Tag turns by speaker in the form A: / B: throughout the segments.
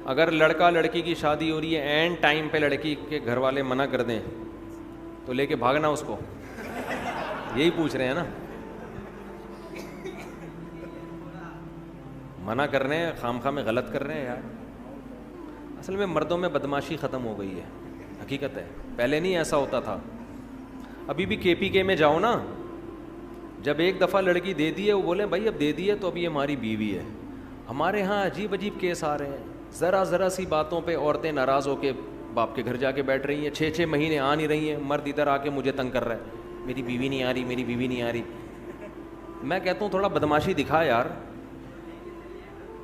A: اگر لڑکا لڑکی کی شادی ہو رہی ہے، اینڈ ٹائم پہ لڑکی کے گھر والے منع کر دیں تو لے کے بھاگنا اس کو، یہی پوچھ رہے ہیں نا. منع کر رہے ہیں، خام خواہ میں غلط کر رہے ہیں یار. اصل میں مردوں میں بدماشی ختم ہو گئی ہے، حقیقت ہے. پہلے نہیں ایسا ہوتا تھا. ابھی بھی کے پی کے میں جاؤ نا، جب ایک دفعہ لڑکی دے دی ہے وہ بولیں بھائی اب دے دی ہے تو اب یہ ہماری بیوی ہے. ہمارے ہاں عجیب عجیب کیس آ رہے ہیں. ذرا سی باتوں پہ عورتیں ناراض ہو کے باپ کے گھر جا کے بیٹھ رہی ہیں. 6 مہینے آ نہیں رہی ہیں، مرد ادھر آ کے مجھے تنگ کر رہا ہے، میری بیوی نہیں آ رہی، میری بیوی نہیں آ رہی. میں کہتا ہوں تھوڑا بدماشی دکھا یار.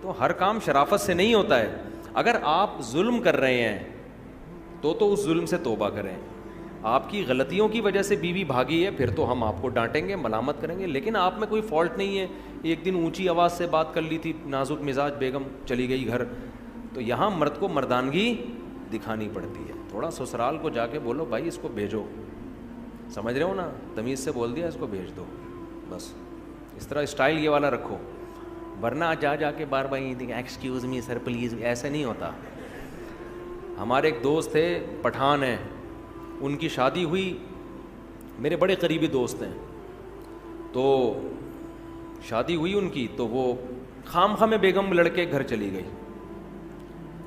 A: تو ہر کام شرافت سے نہیں ہوتا ہے. اگر آپ ظلم کر رہے ہیں تو اس ظلم سے توبہ کریں. آپ کی غلطیوں کی وجہ سے بیوی بھاگی ہے، پھر تو ہم آپ کو ڈانٹیں گے، ملامت کریں گے، لیکن آپ میں کوئی فالٹ نہیں ہے. ایک دن اونچی آواز سے بات کر لی تھی، نازک مزاج بیگم چلی گئی گھر. تو یہاں مرد کو مردانگی دکھانی پڑتی ہے. تھوڑا سسرال کو جا کے بولو بھائی اس کو بھیجو، سمجھ رہے ہو نا، تمیز سے بول دیا اس کو بھیج دو، بس اس طرح اسٹائل یہ والا رکھو. ورنہ جا کے بار بار ایکسکیوز می سر پلیز، ایسے نہیں ہوتا. ہمارے ایک دوست تھے، پٹھان ہیں، ان کی شادی ہوئی، میرے بڑے قریبی دوست ہیں. تو شادی ہوئی ان کی، تو وہ خام خواہ میں بیگم لڑکے گھر چلی گئی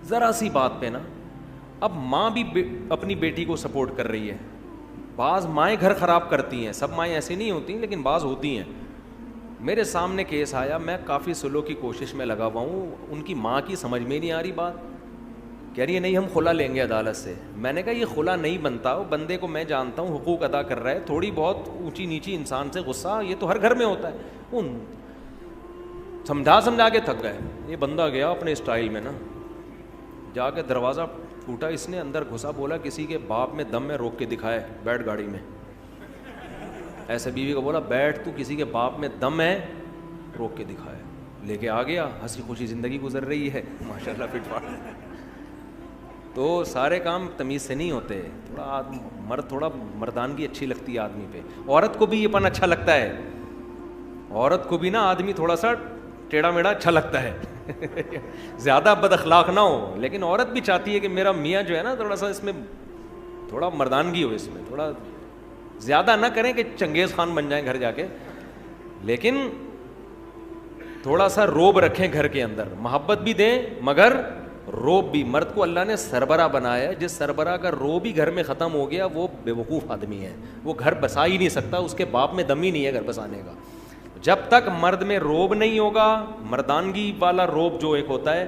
A: ذرا سی بات پہ نا. اب ماں بھی اپنی بیٹی کو سپورٹ کر رہی ہے. بعض مائیں گھر خراب کرتی ہیں، سب مائیں ایسی نہیں ہوتی لیکن بعض ہوتی ہیں. میرے سامنے کیس آیا، میں کافی سلو کی کوشش میں لگا ہوا ہوں. ان کی ماں کی سمجھ میں نہیں آ رہی بات، کہہ رہی ہے نہیں ہم خلا لیں گے عدالت سے. میں نے کہا یہ خلا نہیں بنتا، وہ بندے کو میں جانتا ہوں حقوق ادا کر رہا ہے، تھوڑی بہت اونچی نیچی انسان سے غصہ یہ تو ہر گھر میں ہوتا ہے. ان سمجھا کے تھک گئے. یہ بندہ گیا اپنے اسٹائل میں نا، جا کے دروازہ ٹوٹا اس نے، اندر گھسا، بولا کسی کے باپ میں دم میں روک کے دکھائے، بیٹھ گاڑی میں. ایسے بیوی کو بولا بیٹھ، تو کسی کے باپ میں دم ہے روک کے دکھائے. لے کے آ گیا، ہنسی خوشی زندگی گزر رہی ہے ماشاء اللہ فٹ فاٹ. تو سارے کام تمیز سے نہیں ہوتے. تھوڑا مرد، تھوڑا مردانگی اچھی لگتی ہے آدمی پہ. عورت کو بھی یہ پن اچھا لگتا ہے، عورت کو بھی نا آدمی تھوڑا سا ٹیڑھا میڑھا اچھا لگتا ہے زیادہ بد اخلاق نہ ہو. لیکن عورت بھی چاہتی ہے کہ میرا میاں جو ہے نا تھوڑا سا اس میں تھوڑا مردانگی ہو، اس میں تھوڑا زیادہ نہ کریں کہ چنگیز خان بن جائیں گھر جا کے، لیکن تھوڑا سا روب رکھیں گھر کے اندر. محبت بھی دیں مگر روب بھی. مرد کو اللہ نے سربراہ بنایا ہے، جس سربراہ کا روب ہی گھر میں ختم ہو گیا وہ بے وقوف آدمی ہے، وہ گھر بسا ہی نہیں سکتا، اس کے باپ میں دم ہی نہیں ہے گھر بسانے کا. جب تک مرد میں روب نہیں ہوگا، مردانگی والا روب جو ایک ہوتا ہے،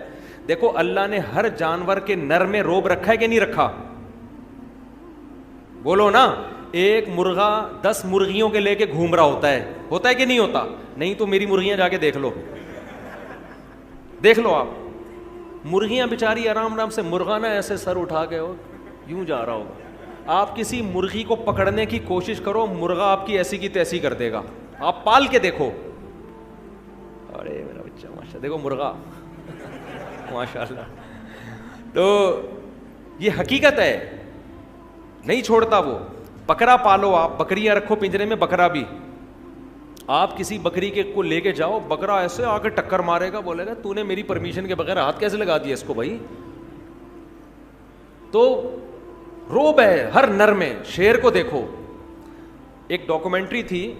A: دیکھو اللہ نے ہر جانور کے نر میں روب رکھا ہے کہ نہیں رکھا؟ بولو نا. ایک مرغا 10 مرغیوں کے لے کے گھوم رہا ہوتا ہے کہ نہیں ہوتا؟ نہیں تو میری مرغیاں جا کے دیکھ لو آپ. مرغیاں بیچاری آرام سے، مرغا نا ایسے سر اٹھا کے یوں جا رہا ہوگا. آپ کسی مرغی کو پکڑنے کی کوشش کرو، مرغا آپ کی ایسی کی تیسی کر دے گا. آپ پال کے دیکھو، ارے میرا بچہ ماشاء، دیکھو مرغا ماشاء اللہ. تو یہ حقیقت ہے، نہیں چھوڑتا وہ. بکرا پالو، آپ بکریاں رکھو پنجرے میں. بکرا بھی آپ کسی بکری کے کو لے کے جاؤ، بکرا ایسے آ کے ٹکر مارے گا، بولے گا تو نے میری پرمیشن کے بغیر ہاتھ کیسے لگا دیا اس کو بھائی. تو روب ہے ہر نر میں. شیر کو دیکھو، ایک ڈاکومنٹری تھی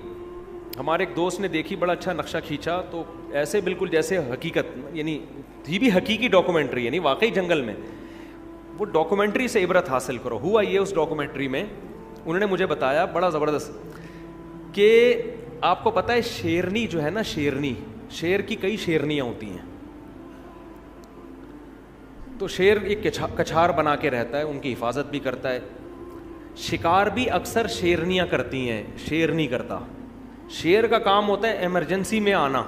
A: ہمارے ایک دوست نے دیکھی، بڑا اچھا نقشہ کھینچا. تو ایسے بالکل جیسے حقیقت، یعنی تھی بھی حقیقی ڈاکومنٹری، یعنی واقعی جنگل میں. وہ ڈاکومنٹری سے عبرت حاصل کرو. ہوا یہ اس ڈاکومنٹری میں انہوں نے مجھے بتایا بڑا زبردست کہ آپ کو پتہ ہے شیرنی جو ہے نا، شیرنی، شیر کی کئی شیرنیاں ہوتی ہیں. تو شیر ایک کچھار بنا کے رہتا ہے، ان کی حفاظت بھی کرتا ہے. شکار بھی اکثر شیرنیاں کرتی ہیں، شیر نہیں کرتا. شیر کا کام ہوتا ہے ایمرجنسی میں آنا.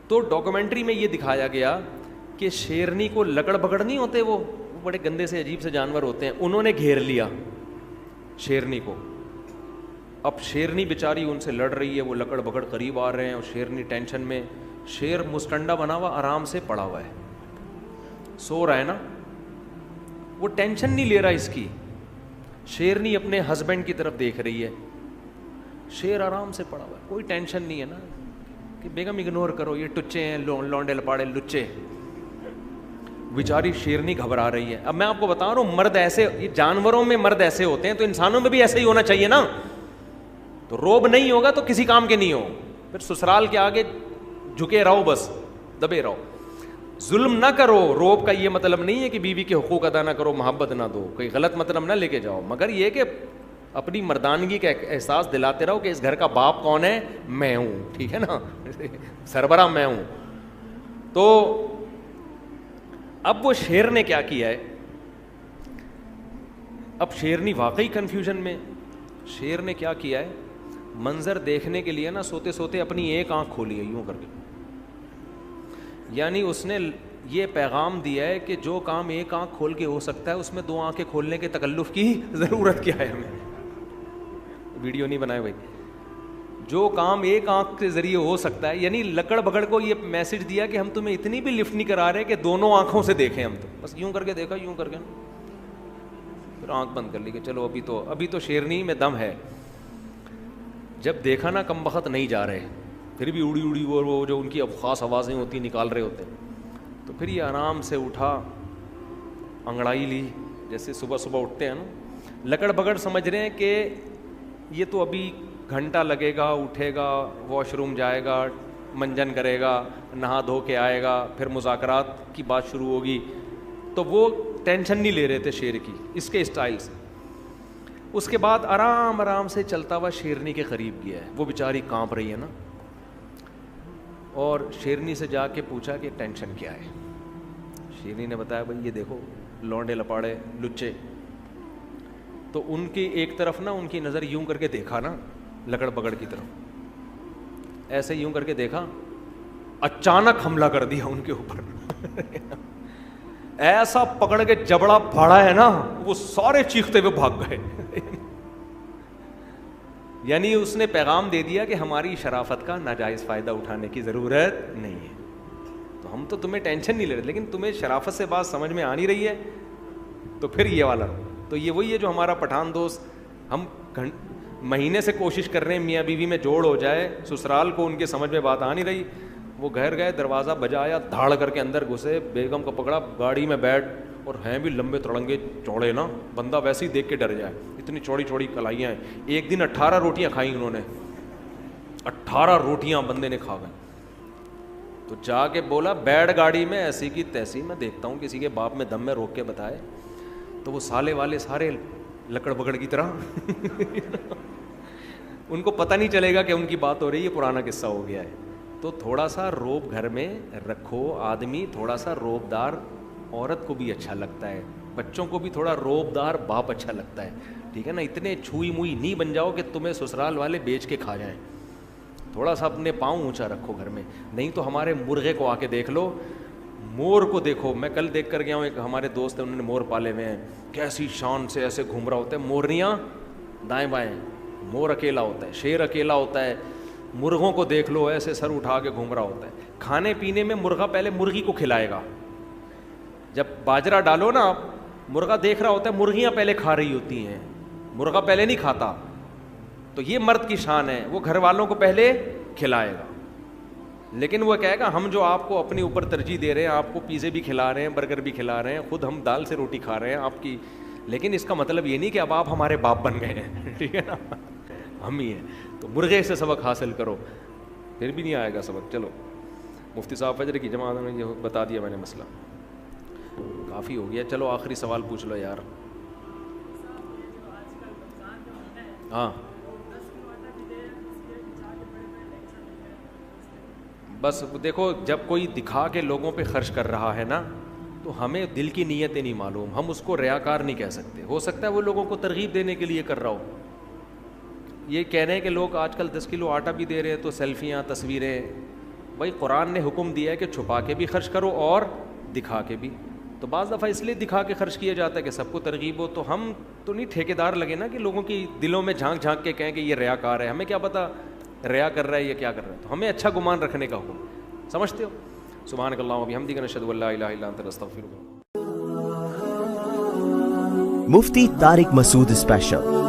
A: تو ڈاکومنٹری میں یہ دکھایا گیا کہ شیرنی کو لکڑ بکڑ نہیں ہوتے، وہ بڑے گندے سے عجیب سے جانور ہوتے ہیں، انہوں نے گھیر لیا شیرنی کو. اب شیرنی بیچاری ان سے لڑ رہی ہے، وہ لکڑ بکڑ قریب آ رہے ہیں اور شیرنی ٹینشن میں. شیر مستنڈا بنا ہوا آرام سے پڑا ہوا ہے، سو رہا ہے نا، وہ ٹینشن نہیں لے رہا اس کی. شیرنی اپنے ہسبینڈ کی طرف دیکھ رہی ہے، شیر آرام سے پڑا ہوا ہے، کوئی ٹینشن نہیں ہے نا کہ بیگم اگنور کرو، یہ ٹچے ہیں، لونڈے لپاڑے لچے. بیچاری شیرنی گھبرا رہی ہے. اب میں آپ کو بتا رہا ہوں مرد ایسے, جانوروں میں مرد ایسے ہوتے ہیں تو انسانوں میں بھی ایسا ہی ہونا چاہیے نا. تو روب نہیں ہوگا تو کسی کام کے نہیں ہو, پھر سسرال کے آگے جھکے رہو, بس دبے رہو. ظلم نہ کرو. روب کا یہ مطلب نہیں ہے کہ بیوی کے حقوق ادا نہ کرو, محبت نہ دو, کوئی غلط مطلب نہ لے کے جاؤ, مگر یہ کہ اپنی مردانگی کا احساس دلاتے رہو کہ اس گھر کا باپ کون ہے, میں ہوں, ٹھیک ہے نا, سربراہ میں ہوں. تو اب وہ شیر نے کیا کیا ہے, اب شیرنی واقعی کنفیوژن میں. شیر نے کیا کیا ہے, منظر دیکھنے کے لیے نا سوتے سوتے اپنی ایک آنکھ کھولی ہے یوں کر کے. یعنی اس نے یہ پیغام دیا ہے کہ جو کام ایک آنکھ کھول کے ہو سکتا ہے اس میں دو آنکھیں کھولنے کے تکلف کی ضرورت کیا ہے ہمیں. ویڈیو نہیں بنائے بھائی. جو کام ایک آنکھ کے ذریعے ہو سکتا ہے, یعنی لکڑ بگڑ کو یہ میسج دیا کہ ہم تمہیں اتنی بھی لفٹ نہیں کرا رہے کہ دونوں آنکھوں سے دیکھیں, ہم تو بس یوں کر کے دیکھا, یوں کر کے پھر آنکھ بند کر لی کہ چلو ابھی تو شیرنی میں دم ہے. جب دیکھا نا کم بخت نہیں جا رہے, پھر بھی اڑی اڑی وہ جو ان کی اب خاص آوازیں ہوتی نکال رہے ہوتے, تو پھر یہ آرام سے اٹھا, انگڑائی لی, جیسے صبح صبح اٹھتے ہیں نا, لکڑ بگڑ سمجھ رہے ہیں کہ یہ تو ابھی گھنٹہ لگے گا, اٹھے گا, واش روم جائے گا, منجن کرے گا, نہا دھو کے آئے گا, پھر مذاکرات کی بات شروع ہوگی. تو وہ ٹینشن نہیں لے رہے تھے شیر کی, اس کے اسٹائل سے. اس کے بعد آرام آرام سے چلتا ہوا شیرنی کے قریب گیا ہے. وہ بیچاری کانپ رہی ہے نا, اور شیرنی سے جا کے پوچھا کہ ٹینشن کیا ہے. شیرنی نے بتایا بھائی یہ دیکھو لونڈے لپاڑے لچے. تو ان کی ایک طرف نا ان کی نظر یوں کر کے دیکھا نا لکڑ بگڑ کی طرف, ایسے یوں کر کے دیکھا, اچانک حملہ کر دیا ان کے اوپر. ایسا پکڑ کے جبڑا پھاڑا ہے نا, وہ سارے چیختے ہوئے بھاگ گئے. یعنی اس نے پیغام دے دیا کہ ہماری شرافت کا ناجائز فائدہ اٹھانے کی ضرورت نہیں ہے. تو ہم تو تمہیں ٹینشن نہیں لے رہے, لیکن تمہیں شرافت سے بات سمجھ میں آ نہیں رہی ہے, تو پھر یہ والا. تو یہ وہی ہے جو ہمارا پٹھان دوست, ہم مہینے سے کوشش کر رہے ہیں میاں بیوی میں جوڑ ہو جائے, سسرال کو ان کے سمجھ میں بات آ نہیں رہی. وہ گھر گئے, دروازہ بجایا, دھاڑ کر کے اندر گھسے, بیگم کو پکڑا, گاڑی میں بیٹھ, اور ہیں بھی لمبے تڑنگے چوڑے نا, بندہ ویسے ہی دیکھ کے ڈر جائے, اتنی چوڑی چوڑی کلائیاں ہیں. ایک دن 18 روٹیاں کھائیں انہوں نے, 18 روٹیاں بندے نے کھا گئے. تو جا کے بولا بیٹھ گاڑی میں, ایسی کی تیسی, میں دیکھتا ہوں کسی کے باپ میں دم میں روک کے بتائے. تو وہ سالے والے سارے لکڑ بگڑ کی طرح ان کو پتہ نہیں چلے گا کہ ان کی بات ہو رہی ہے, پرانا قصہ ہو گیا ہے. تو تھوڑا سا روب گھر میں رکھو. آدمی تھوڑا سا روب دار عورت کو بھی اچھا لگتا ہے, بچوں کو بھی تھوڑا روب دار باپ اچھا لگتا ہے, ٹھیک ہے نا. اتنے چھوئی موئی نہیں بن جاؤ کہ تمہیں سسرال والے بیچ کے کھا جائیں. تھوڑا سا اپنے پاؤں اونچا رکھو گھر میں. نہیں تو ہمارے مرغے کو آ کے دیکھ لو, مور کو دیکھو. میں کل دیکھ کر گیا ہوں, ایک ہمارے دوست ہیں, انہوں نے مور پالے ہوئے ہیں, کیسی شان سے ایسے گھوم رہا ہوتا ہے, مورنیاں دائیں بائیں, مور اکیلا ہوتا ہے, شیر اکیلا ہوتا ہے. مرغوں کو دیکھ لو, ایسے سر اٹھا کے گھوم رہا ہوتا ہے. کھانے پینے میں مرغا پہلے مرغی کو کھلائے گا. جب باجرہ ڈالو نا, مرغا دیکھ رہا ہوتا ہے, مرغیاں پہلے کھا رہی ہوتی ہیں, مرغا پہلے نہیں کھاتا. تو یہ مرد کی شان ہے, وہ گھر والوں کو پہلے کھلائے گا. لیکن وہ کہے گا ہم جو آپ کو اپنے اوپر ترجیح دے رہے ہیں, آپ کو پیزے بھی کھلا رہے ہیں, برگر بھی کھلا رہے ہیں, خود ہم دال سے روٹی کھا رہے ہیں آپ کی, لیکن اس کا مطلب یہ نہیں کہ اب آپ ہمارے باپ بن گئے ہیں, ٹھیک ہے نا, ہم ہی ہیں. تو مرغے سے سبق حاصل کرو, پھر بھی نہیں آئے گا سبق. چلو مفتی صاحب فجر کی جماعت میں یہ بتا دیا میں نے مسئلہ, کافی ہو گیا. چلو آخری سوال پوچھ لو یار. ہاں بس دیکھو, جب کوئی دکھا کے لوگوں پہ خرچ کر رہا ہے نا, تو ہمیں دل کی نیتیں نہیں معلوم, ہم اس کو ریاکار نہیں کہہ سکتے. ہو سکتا ہے وہ لوگوں کو ترغیب دینے کے لیے کر رہا ہو. یہ کہہ رہے ہیں کہ لوگ آج کل 10 کلو آٹا بھی دے رہے ہیں تو سیلفیاں تصویریں. بھائی قرآن نے حکم دیا ہے کہ چھپا کے بھی خرچ کرو اور دکھا کے بھی. تو بعض دفعہ اس لیے دکھا کے خرچ کیا جاتا ہے کہ سب کو ترغیب ہو. تو ہم تو نہیں ٹھیکیدار لگے نا کہ لوگوں کی دلوں میں جھانک جھانک کے کہیں کہ یہ ریاکار ہے. ہمیں کیا پتہ ریا کر رہا ہے یا کیا کر رہا ہے. تو ہمیں اچھا گمان رکھنے کا حکم, سمجھتے ہو. سبحانک اللہم و بحمدک, نشہد ان لا الہ الا انت, نستغفرک.
B: مفتی طارق مسعود اسپیشل